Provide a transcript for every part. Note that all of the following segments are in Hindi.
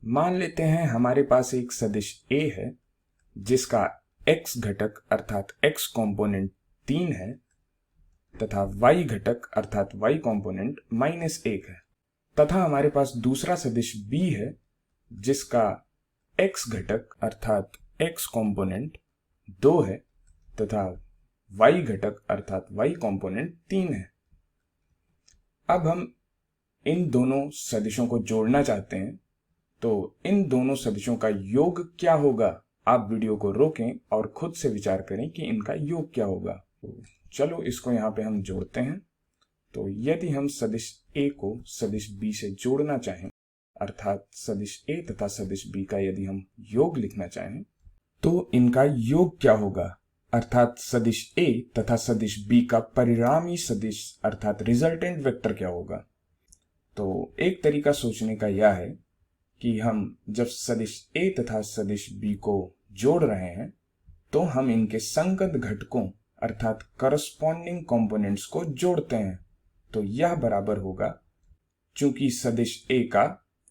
मान लेते हैं हमारे पास एक सदिश a है जिसका x घटक अर्थात x कंपोनेंट 3 है तथा y घटक अर्थात y कंपोनेंट -1 है, तथा हमारे पास दूसरा सदिश b है जिसका x घटक अर्थात x कंपोनेंट 2 है तथा y घटक अर्थात y कंपोनेंट 3 है। अब हम इन दोनों सदिशों को जोड़ना चाहते हैं, तो इन दोनों सदिशों का योग क्या होगा? आप वीडियो को रोकें और खुद से विचार करें कि इनका योग क्या होगा। तो चलो इसको यहाँ पे हम जोड़ते हैं। तो यदि हम सदिश a को सदिश b से जोड़ना चाहें, अर्थात सदिश a तथा सदिश b का यदि हम योग लिखना चाहें, तो इनका योग क्या होगा? अर्थात सदिश a तथा सदिश b का परिणामी सदिश अर्थात रिजल्टेंट वेक्टर क्या होगा? तो एक तरीका सोचने का यह है कि हम जब सदिश a तथा सदिश b को जोड़ रहे हैं तो हम इनके संगत घटकों अर्थात करस्पॉन्डिंग कंपोनेंट्स को जोड़ते हैं। तो यह बराबर होगा, चूंकि सदिश a का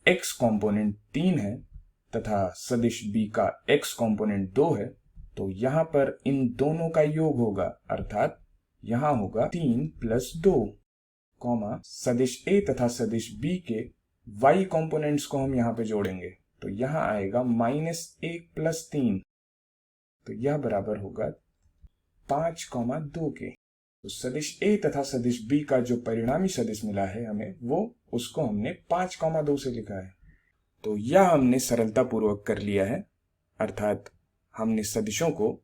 x कंपोनेंट 3 है तथा सदिश b का x कंपोनेंट 2 है, तो यहां पर इन दोनों का योग होगा, अर्थात यहां होगा 3 + 2, सदिश a तथा सदिश b के y कंपोनेंट्स को हम यहां पे जोड़ेंगे तो यहां आएगा -1 + 3, तो यह बराबर होगा 5, 2 के। तो सदिश a तथा सदिश b का जो परिणामी सदिश मिला है हमें, वो उसको हमने 5, 2 से लिखा है। तो यह हमने सरलता पूर्वक कर लिया है, अर्थात हमने सदिशों को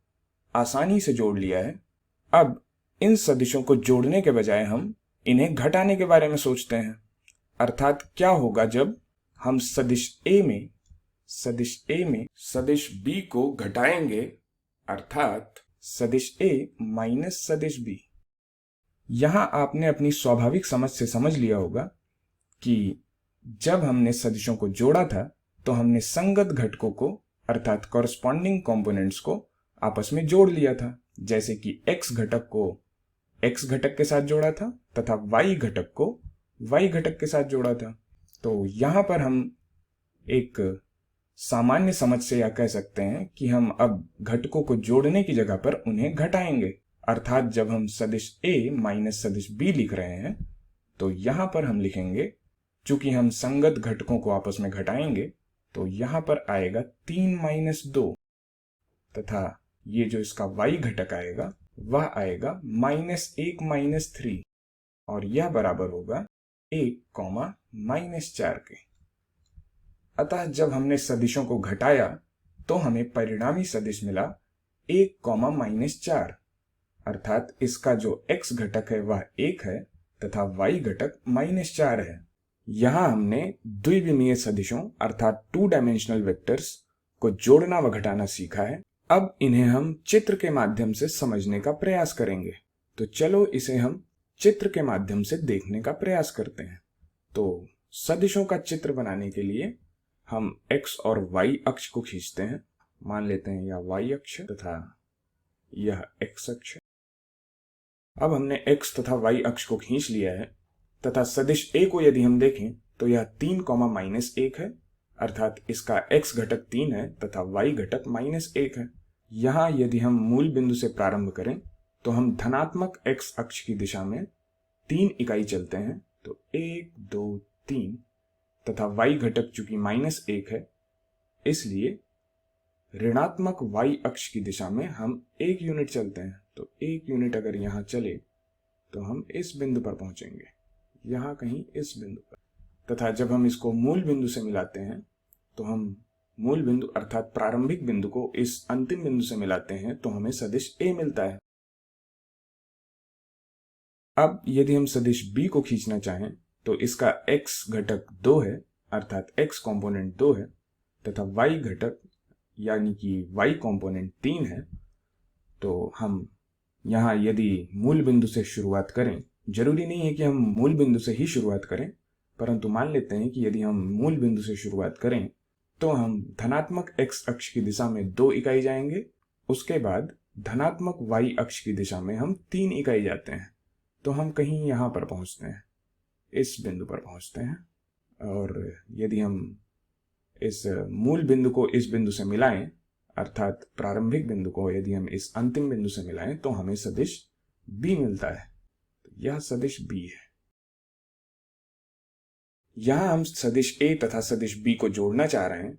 आसानी से जोड़ लिया है। अब इन सदिशों को जोड़ने के बजाय हम इन्हें घटाने के बारे में सोचते हैं, अर्थात क्या होगा जब हम सदिश a में सदिश b को घटाएंगे, अर्थात सदिश a माइनस सदिश b। यहां आपने अपनी स्वाभाविक समझ से समझ लिया होगा कि जब हमने सदिशों को जोड़ा था तो हमने संगत घटकों को अर्थात कॉरस्पॉन्डिंग कंपोनेंट्स को आपस में जोड़ लिया था, जैसे कि x घटक को x घटक के साथ जोड़ा था तथा y घटक को y घटक के साथ जोड़ा था। तो यहां पर हम एक सामान्य समझ से यह कह सकते हैं कि हम अब घटकों को जोड़ने की जगह पर उन्हें घटाएंगे, अर्थात जब हम सदिश a माइनस सदिश b लिख रहे हैं तो यहां पर हम लिखेंगे, चूंकि हम संगत घटकों को आपस में घटाएंगे तो यहां पर आएगा 3 - 2 तथा ये जो इसका y घटक आएगा वह आएगा -1 - 3 और यह बराबर होगा 1, -4 के। अतः जब हमने सदिशों को घटाया तो हमें परिणामी सदिश मिला 1, -4, अर्थात इसका जो x घटक है वह 1 है तथा y घटक -4 है। यहां हमने द्विविमीय सदिशों अर्थात 2 डायमेंशनल वेक्टर्स को जोड़ना व घटाना सीखा है। अब इन्हें हम चित्र के माध्यम से समझने का प्रयास करेंगे। तो चलो इसे हम चित्र के माध्यम से देखने का प्रयास करते हैं। तो सदिशों का चित्र बनाने के लिए हम x और y अक्ष को खींचते हैं। मान लेते हैं यह y अक्ष तथा यह x अक्ष। अब हमने x तथा y अक्ष को खींच लिया है तथा सदिश a को यदि हम देखें तो यह 3, -1 है, अर्थात इसका x घटक 3 है तथा y घटक -1 है। यहां यदि हम मूल बिंदु से प्रारंभ करें तो हम धनात्मक x अक्ष की दिशा में 3 इकाई चलते हैं, तो 1, 2, 3 तथा y घटक चूंकि -1 है इसलिए ऋणात्मक y अक्ष की दिशा में हम 1 यूनिट चलते हैं। तो 1 यूनिट अगर यहां चले तो हम इस बिंदु पर पहुंचेंगे, यहां कहीं इस बिंदु पर। तथा जब हम इसको मूल बिंदु से मिलाते हैं तो हम मूल बिंदु अर्थात प्रारंभिक बिंदु को इस अंतिम बिंदु से मिलाते हैं तो हमें सदिश a मिलता है। अब यदि हम सदिश b को खींचना चाहें तो इसका x घटक 2 है, अर्थात x कंपोनेंट 2 है तथा y घटक यानी कि y कंपोनेंट 3 है। तो हम यहां यदि मूल बिंदु से शुरुआत करें, जरूरी नहीं है कि हम मूल बिंदु से ही शुरुआत करें, परंतु मान लेते हैं कि यदि हम मूल बिंदु से शुरुआत करें तो हम धनात्मक x अक्ष की दिशा में 2 इकाई जाएंगे, उसके बाद धनात्मक y अक्ष की दिशा में हम 3 इकाई जाते हैं, तो हम कहीं यहां पर पहुंचते हैं, इस बिंदु पर पहुंचते हैं। और यदि हम इस मूल बिंदु को इस बिंदु से मिलाएं, अर्थात प्रारंभिक बिंदु को यदि हम इस अंतिम बिंदु से मिलाएं तो हमें सदिश b मिलता है। तो यह सदिश b है। यहां हम सदिश a तथा सदिश b को जोड़ना चाह रहे हैं,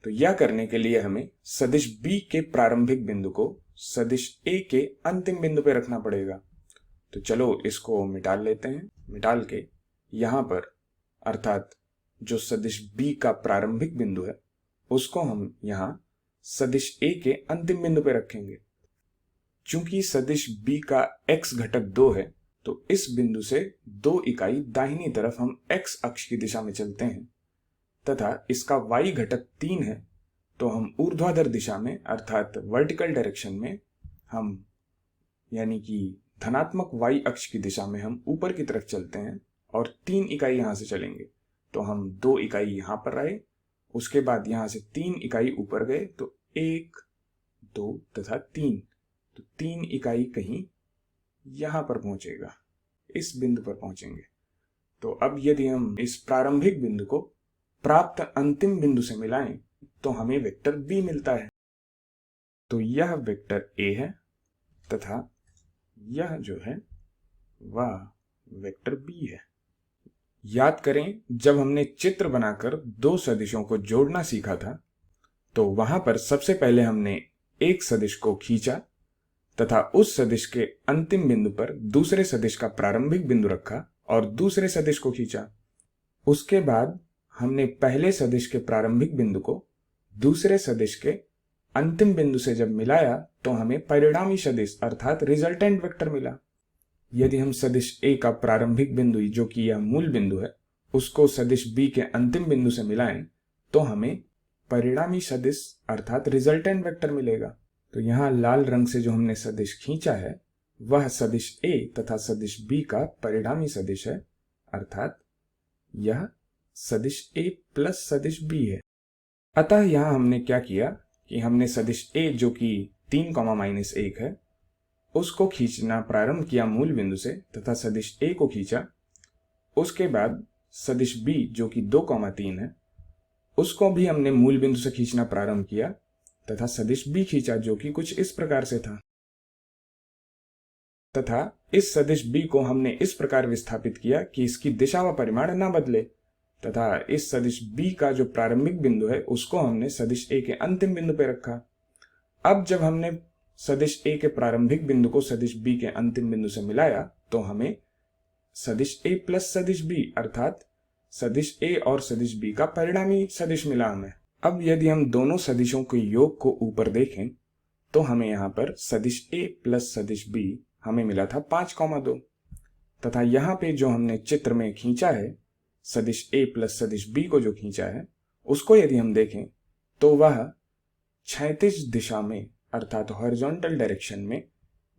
तो यह करने के लिए हमें सदिश b के प्रारंभिक बिंदु को सदिश a के अंतिम बिंदु पर रखना पड़ेगा। तो चलो इसको मिटा लेते हैं। मिटाल के यहां पर अर्थात जो सदिश b का प्रारंभिक बिंदु है उसको हम यहां सदिश a के अंतिम बिंदु पर रखेंगे। चूंकि सदिश b का x घटक 2 है, तो इस बिंदु से 2 इकाई दाहिनी तरफ हम x अक्ष की दिशा में चलते हैं तथा इसका y घटक 3 है, तो हम ऊर्ध्वाधर दिशा में अर्थात वर्टिकल डायरेक्शन में हम यानी कि धनात्मक y अक्ष की दिशा में हम ऊपर की तरफ चलते हैं और 3 इकाई यहां से चलेंगे। तो हम 2 इकाई यहां पर आए, उसके बाद यहां से 3 इकाई ऊपर गए, तो 1 2 तथा 3, तो 3 इकाई कहीं यहां पर पहुंचेगा, इस बिंदु पर पहुंचेंगे। तो अब यदि हम इस प्रारंभिक बिंदु को प्राप्त अंतिम बिंदु से मिलाएं तो हमें वेक्टर b मिलता है। तो यह वेक्टर a है तथा यह जो है वह वेक्टर b है। याद करें, जब हमने चित्र बनाकर दो सदिशों को जोड़ना सीखा था तो वहां पर सबसे पहले हमने एक सदिश को खींचा तथा उस सदिश के अंतिम बिंदु पर दूसरे सदिश का प्रारंभिक बिंदु रखा और दूसरे सदिश को खींचा। उसके बाद हमने पहले सदिश के प्रारंभिक बिंदु को दूसरे सदिश के अंतिम बिंदु से जब मिलाया तो हमें परिणामी सदिश अर्थात रिजल्टेंट वेक्टर मिला। यदि हम सदिश a का प्रारंभिक बिंदु जो कि यह मूल बिंदु है उसको सदिश b के अंतिम बिंदु से मिलाएं तो हमें परिणामी सदिश अर्थात रिजल्टेंट वेक्टर मिलेगा। तो यहाँ लाल रंग से जो हमने सदिश खींचा है वह सदिश a तथा सदिश b का परिणामी सदिश है, अर्थात यह सदिश a प्लस सदिश b है। अतः यहाँ हमने क्या किया कि हमने सदिश a जो कि 3,-1 है उसको खींचना प्रारंभ किया मूल बिंदु से तथा सदिश a को खींचा। उसके बाद सदिश b जो कि 2,3 है उसको भी हमने मूल बिंदु से खींचना प्रारंभ किया तथा सदिश b खींचा जो कि कुछ इस प्रकार से था। तथा इस सदिश b को हमने इस प्रकार विस्थापित किया कि इसकी दिशा व परिमाण ना बदले तथा इस सदिश b का जो प्रारंभिक बिंदु है उसको हमने सदिश a के अंतिम बिंदु पर रखा। अब जब हमने सदिश a के प्रारंभिक बिंदु को सदिश b के अंतिम बिंदु से मिलाया तो हमें सदिश a प्लस सदिश b अर्थात सदिश a और सदिश b का परिणामी सदिश मिला हमें। अब यदि हम दोनों सदिशों के योग को ऊपर देखें तो हमें यहाँ पर सदिश a प्लस सदिश b हमें मिला था 5,2 तथा यहाँ पे जो हमने चित्र में खींचा है सदिश a प्लस सदिश b को जो खींचा है उसको यदि हम देखें तो वह क्षैतिज दिशा में अर्थात हॉरिजॉन्टल डायरेक्शन में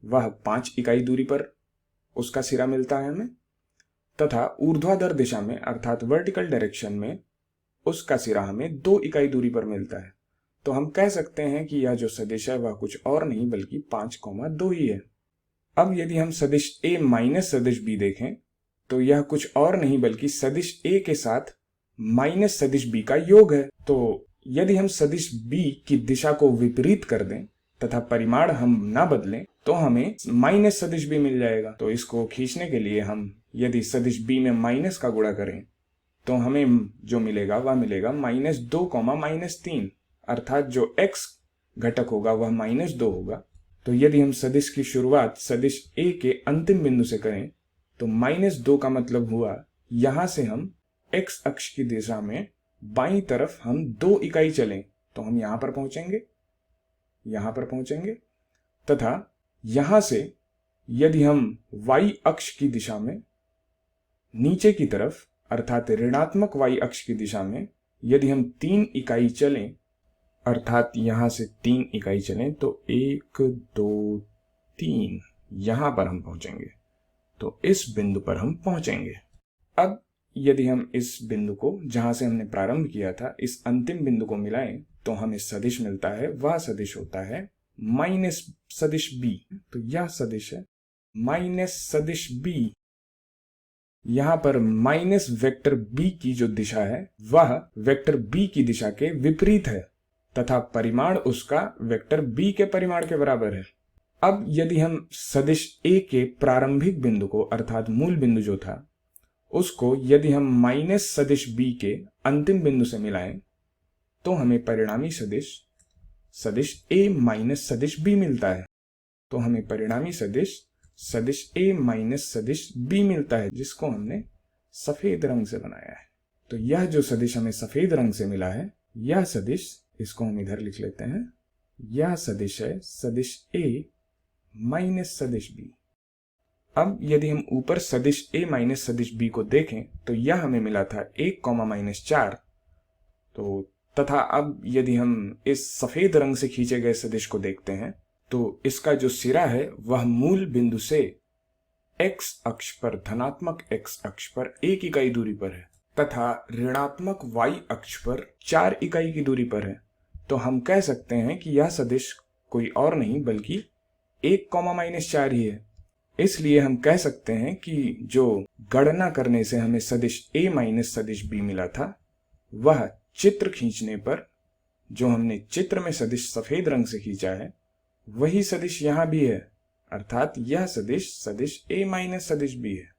वह 5 इकाई दूरी पर उसका सिरा मिलता है हमें तथा ऊर्ध्वाधर दिशा में अर्थात वर्टिकल डायरेक्शन में उसका सिरा हमें 2 इकाई दूरी पर मिलता है। तो हम कह सकते हैं कि यह जो सदिश है वह कुछ और नहीं बल्कि 5,2 ही है। अब यदि हम सदिश a माइनस सदिश b देखें तो यह कुछ और नहीं बल्कि सदिश a के साथ माइनस सदिश b का योग है। तो यदि हम सदिश b की दिशा को विपरीत कर दें तथा परिमाण हम ना बदलें तो हमें माइनस सदिश b मिल जाएगा। तो इसको खींचने के लिए हम यदि सदिश b में माइनस का गुणा करें तो हमें जो मिलेगा वह मिलेगा -2,-3 अर्थात जो x घटक होगा वह -2 होगा। तो यदि हम सदिश की शुरुआत सदिश a के अंतिम बिंदु से करें तो -2 का मतलब हुआ यहां से हम x अक्ष की दिशा में बाईं तरफ हम 2 इकाई चलें तो हम यहां पर पहुंचेंगे तथा यहां से यदि हम y अक्ष की दिशा में नीचे की तरफ अर्थात ऋणात्मक y अक्ष की दिशा में यदि हम 3 इकाई चलें अर्थात यहां से 3 इकाई चलें तो 1 2 3 यहां पर हम पहुंचेंगे। तो इस बिंदु पर हम पहुंचेंगे। अब यदि हम इस बिंदु को जहां से हमने प्रारंभ किया था इस अंतिम बिंदु को मिलाएं तो हमें सदिश मिलता है। वह सदिश होता है माइनस सदिश b। तो यह सदिश है माइनस सदिश b यहाँ पर माइनस वेक्टर b की जो दिशा है वह वेक्टर b की दिशा के विपरीत है तथा परिमाण उसका वेक्टर b के परिमाण के बराबर है। अब यदि हम सदिश a के प्रारंभिक बिंदु को अर्थात मूल बिंदु जो था उसको यदि हम माइनस सदिश b के अंतिम बिंदु से मिलाएं तो हमें परिणामी सदिश a माइनस सदिश b मिलता है। तो हमें परिणामी सदिश a माइनस सदिश b मिलता है जिसको हमने सफेद रंग से बनाया है। तो यह जो सदिश हमें सफेद रंग से मिला है यह सदिश, इसको हम इधर लिख लेते हैं, यह सदिश है सदिश a माइनस सदिश b। अब यदि हम ऊपर सदिश a माइनस सदिश b को देखें तो यह हमें मिला था 1, -4। तो तथा अब यदि हम इस सफेद रंग से खींचे गए सदिश को देखते हैं तो इसका जो सिरा है वह मूल बिंदु से x अक्ष पर, धनात्मक x अक्ष पर 1 इकाई दूरी पर है तथा ऋणात्मक y अक्ष पर 4 इकाई की दूरी पर है। तो हम कह सकते हैं कि यह सदिश कोई और नहीं बल्कि 1, -4 ही है। इसलिए हम कह सकते हैं कि जो गणना करने से हमें सदिश a माइनस सदिश b मिला था वह चित्र खींचने पर जो हमने चित्र में सदिश सफेद रंग से खींचा है वही सदिश यहां भी है, अर्थात यह सदिश a माइनस सदिश b है।